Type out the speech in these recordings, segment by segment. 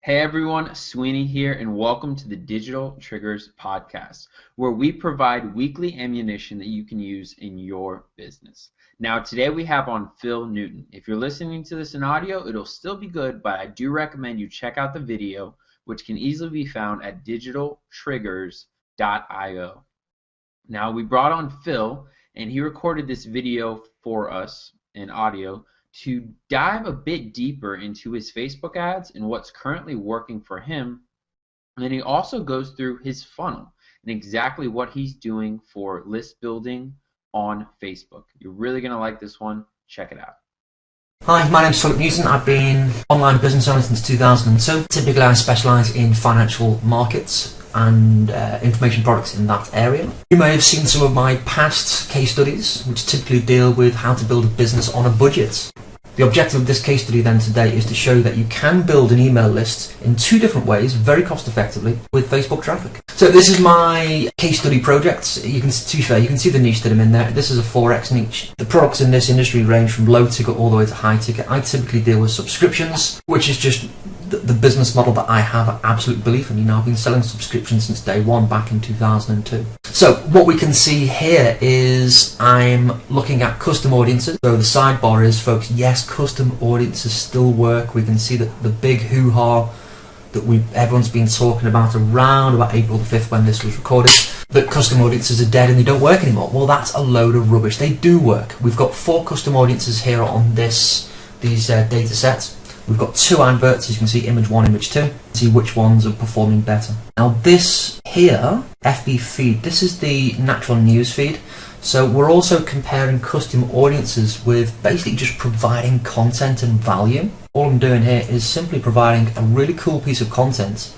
Hey everyone, Sweeney here, and welcome to the Digital Triggers podcast, where we provide weekly ammunition that you can use in your business. Now, today we have on Phil Newton. If you're listening to this in audio, it'll still be good, but I do recommend you check out the video, which can easily be found at digitaltriggers.io. Now, we brought on Phil, and he recorded this video for us in audio to dive a bit deeper into his Facebook ads and what's currently working for him. And then he also goes through his funnel and exactly what he's doing for list building on Facebook. You're really going to like this one. Check it out. Hi, my name's Philip Newton. I've been online business owner since 2002. Typically I specialise in financial markets and information products in that area. You may have seen some of my past case studies, which typically deal with how to build a business on a budget. The objective of this case study then today is to show that you can build an email list in two different ways, very cost effectively, with Facebook traffic. So this is my case study project. To be fair, you can see the niche that I'm in there. This is a 4X niche. The products in this industry range from low ticket all the way to high ticket. I typically deal with subscriptions, which is just the business model that I have an absolute belief in. I've been selling subscriptions since day one back in 2002. So what we can see here is I'm looking at custom audiences. So the sidebar is, folks, yes, custom audiences still work. We can see that the big hoo-ha that everyone's been talking about around about April the 5th when this was recorded, that custom audiences are dead and they don't work anymore. Well, that's a load of rubbish. They do work. We've got 4 custom audiences here on these data sets. We've got 2 adverts, as you can see, image 1, image 2. See which ones are performing better. Now this here, FB feed, this is the natural news feed. So we're also comparing custom audiences with basically just providing content and value. All I'm doing here is simply providing a really cool piece of content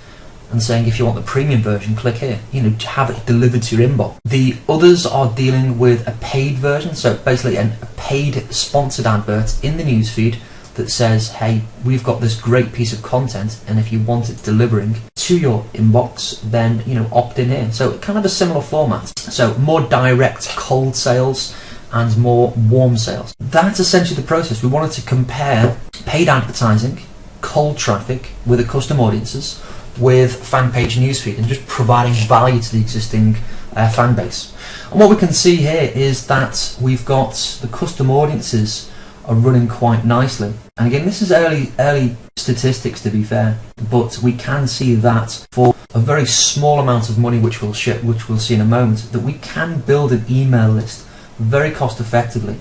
and saying, if you want the premium version, click here. To have it delivered to your inbox. The others are dealing with a paid version, so basically a paid sponsored advert in the news feed that says, hey, we've got this great piece of content, and if you want it delivering to your inbox, then opt in here. So kind of a similar format. So more direct cold sales and more warm sales. That's essentially the process. We wanted to compare paid advertising, cold traffic with the custom audiences with fan page newsfeed and just providing value to the existing fan base. And what we can see here is that we've got the custom audiences are running quite nicely. And again, this is early statistics, to be fair, but we can see that for a very small amount of money, which we'll see in a moment, that we can build an email list very cost effectively.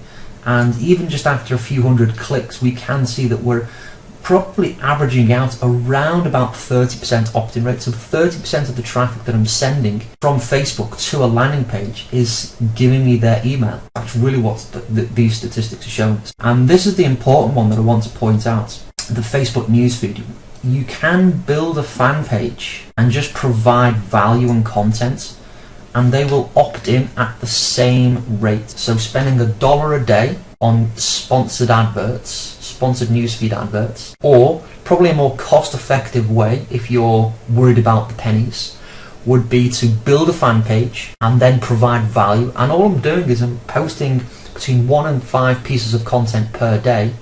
And even just after a few hundred clicks, we can see that we're probably averaging out around about 30% opt-in rate. So 30% of the traffic that I'm sending from Facebook to a landing page is giving me their email. That's really what these statistics are showing us. And this is the important one that I want to point out. The Facebook newsfeed. You can build a fan page and just provide value and content, and they will opt in at the same rate. So spending $1 a day on sponsored adverts, sponsored newsfeed adverts, or probably a more cost-effective way, if you're worried about the pennies, would be to build a fan page and then provide value. And all I'm doing is I'm posting between 1 and 5 pieces of content per day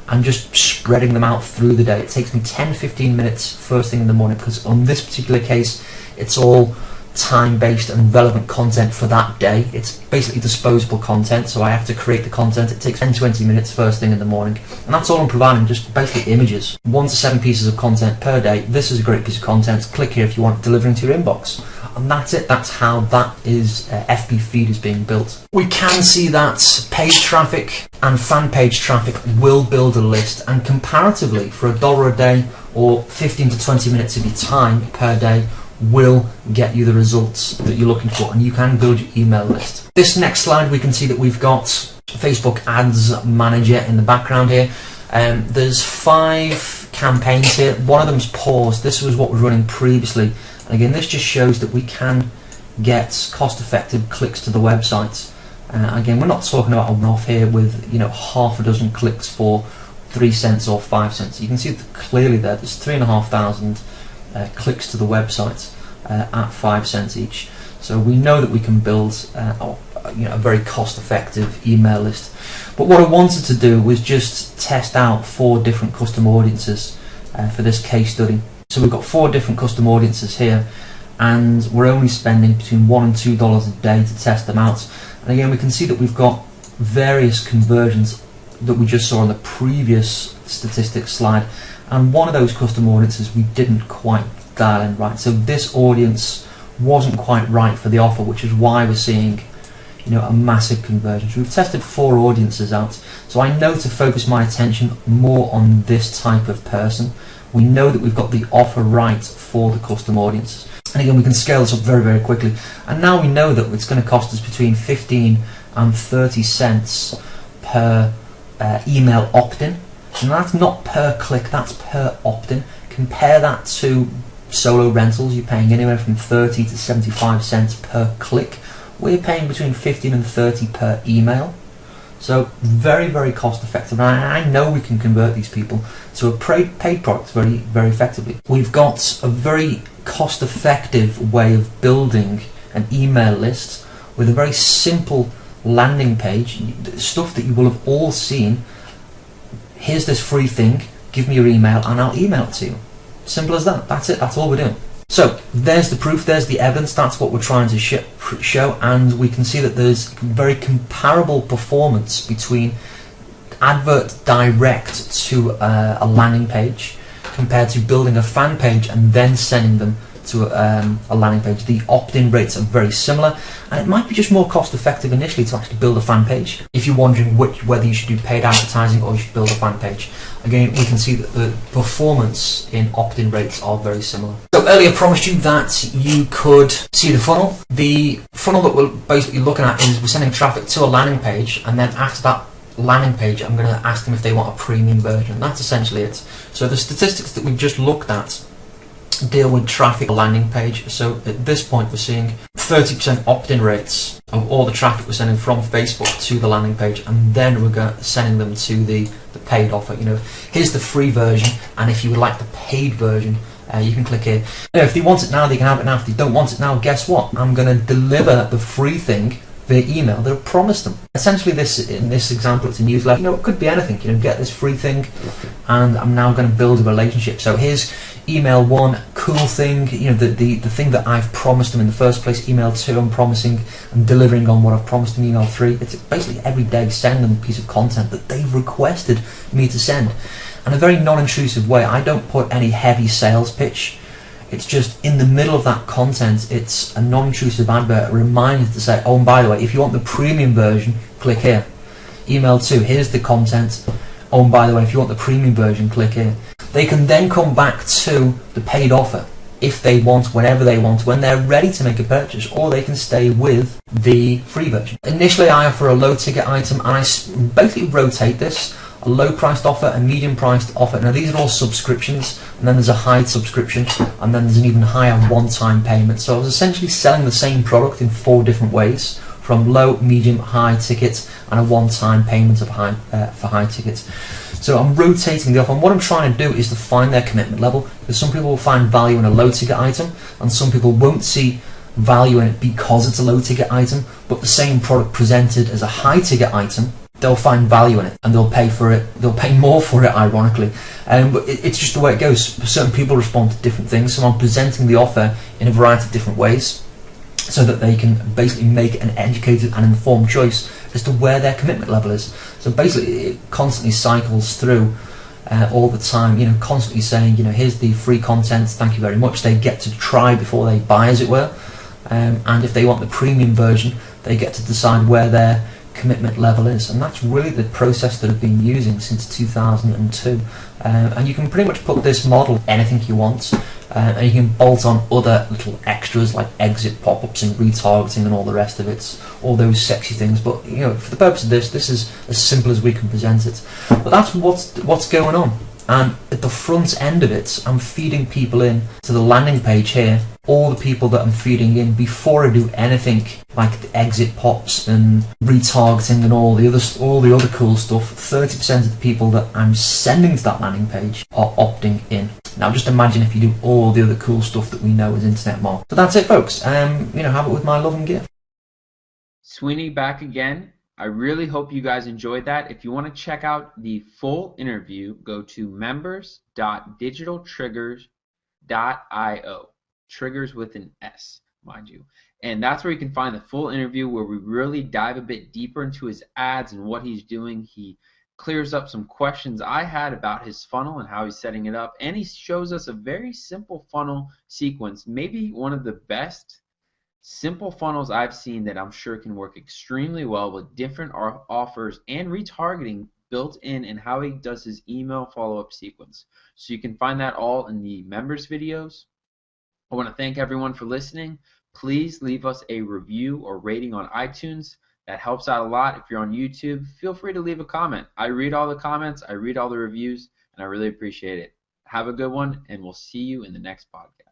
and just spreading them out through the day. It takes me 10-15 minutes first thing in the morning, because on this particular case it's all time-based and relevant content for that day. It's basically disposable content, so I have to create the content. It takes 10-20 minutes first thing in the morning, and that's all I'm providing, just basically images. 1 to 7 pieces of content per day. This is a great piece of content. Click here if you want it delivering to your inbox. And that's it. That's how that is FB feed is being built. We can see that paid traffic and fan page traffic will build a list, and comparatively for $1 a day or 15 to 20 minutes of your time per day will get you the results that you're looking for, and you can build your email list. This next slide, we can see that we've got Facebook Ads Manager in the background here. There's 5 campaigns here. One of them's paused. This was what was running previously. And again, this just shows that we can get cost-effective clicks to the website. Again, we're not talking about a one-off here with half a dozen clicks for 3 cents or 5 cents. You can see that clearly there's 3,500 clicks to the website at 5 cents each. So we know that we can build a very cost-effective email list. But what I wanted to do was just test out 4 different custom audiences for this case study. So we've got 4 different custom audiences here, and we're only spending between $1 and $2 a day to test them out. And again, we can see that we've got various conversions that we just saw on the previous statistics slide, and one of those custom audiences we didn't quite dial in right. So this audience wasn't quite right for the offer, which is why we're seeing, you know, a massive conversion. So we've tested 4 audiences out, so I know to focus my attention more on this type of person. We know that we've got the offer right for the custom audience, and again we can scale this up very, very quickly. And now we know that it's going to cost us between 15 and 30 cents per email opt-in, and that's not per click, that's per opt-in. Compare that to solo rentals. You're paying anywhere from 30 to 75 cents per click. We're paying between 15 and 30 per email. So very, very cost effective. And I know we can convert these people to a paid product very, very effectively. We've got a very cost effective way of building an email list with a very simple landing page, stuff that you will have all seen. Here's this free thing, give me your email and I'll email it to you. Simple as that. That's it, that's all we're doing. So there's the proof, there's the evidence, that's what we're trying to show, and we can see that there's very comparable performance between advert direct to a landing page compared to building a fan page and then sending them to a landing page. The opt-in rates are very similar, and it might be just more cost effective initially to actually build a fan page if you're wondering whether you should do paid advertising or you should build a fan page. Again, we can see that the performance in opt-in rates are very similar. So earlier promised you that you could see the funnel. The funnel that we're basically looking at is we're sending traffic to a landing page, and then after that landing page I'm going to ask them if they want a premium version. That's essentially it. So the statistics that we've just looked at deal with traffic landing page. So at this point we're seeing 30% opt-in rates of all the traffic we're sending from Facebook to the landing page, and then we're sending them to the paid offer. You know, here's the free version, and if you would like the paid version, you can click here. You know, if they want it now, they can have it now. If they don't want it now, guess what? I'm going to deliver the free thing via email that I've promised them. Essentially, in this example, it's a newsletter. You know, it could be anything. You know, get this free thing, and I'm now going to build a relationship. So here's email 1, cool thing. You know, the thing that I've promised them in the first place. Email 2, I'm promising and delivering on what I've promised them. Email 3, it's basically every day send them a piece of content that they've requested me to send, in a very non-intrusive way. I don't put any heavy sales pitch. It's just in the middle of that content, it's a non-intrusive advert, a reminder to say, oh, and by the way, if you want the premium version, click here. Email 2, here's the content. Oh, and by the way, if you want the premium version, click here. They can then come back to the paid offer if they want, whenever they want, when they're ready to make a purchase, or they can stay with the free version. Initially, I offer a low ticket item, and I basically rotate this. A low priced offer, a medium priced offer. Now these are all subscriptions, and then there's a high subscription, and then there's an even higher one-time payment. So I was essentially selling the same product in 4 different ways, from low, medium, high tickets, and a one-time payment of for high tickets. So I'm rotating the offer, and what I'm trying to do is to find their commitment level, because some people will find value in a low ticket item, and some people won't see value in it because it's a low ticket item, but the same product presented as a high ticket item, they'll find value in it and they'll pay for it. They'll pay more for it, ironically. But it's just the way it goes. Certain people respond to different things, so I'm presenting the offer in a variety of different ways so that they can basically make an educated and informed choice as to where their commitment level is. So basically it constantly cycles through all the time, you know, constantly saying, you know, here's the free content, thank you very much. They get to try before they buy, as it were. And if they want the premium version, they get to decide where their commitment level is, and that's really the process that I've been using since 2002. And you can pretty much put this model anything you want, and you can bolt on other little extras like exit pop-ups and retargeting and all the rest of it, all those sexy things. But you know, for the purpose of this is as simple as we can present it. But that's what's going on. And at the front end of it, I'm feeding people in to the landing page here, all the people that I'm feeding in before I do anything like the exit pops and retargeting and all the other cool stuff. 30% of the people that I'm sending to that landing page are opting in. Now just imagine if you do all the other cool stuff that we know as internet marketing. So that's it, folks. You know, have it with my love and gift. Sweeney back again. I really hope you guys enjoyed that. If you want to check out the full interview, go to members.digitaltriggers.com Triggers with an S, mind you. And that's where you can find the full interview where we really dive a bit deeper into his ads and what he's doing. He clears up some questions I had about his funnel and how he's setting it up, and he shows us a very simple funnel sequence, maybe one of the best simple funnels I've seen that I'm sure can work extremely well with different offers and retargeting built in, and how he does his email follow-up sequence. So you can find that all in the members videos. I want to thank everyone for listening. Please leave us a review or rating on iTunes. That helps out a lot. If you're on YouTube, feel free to leave a comment. I read all the comments, I read all the reviews, and I really appreciate it. Have a good one, and we'll see you in the next podcast.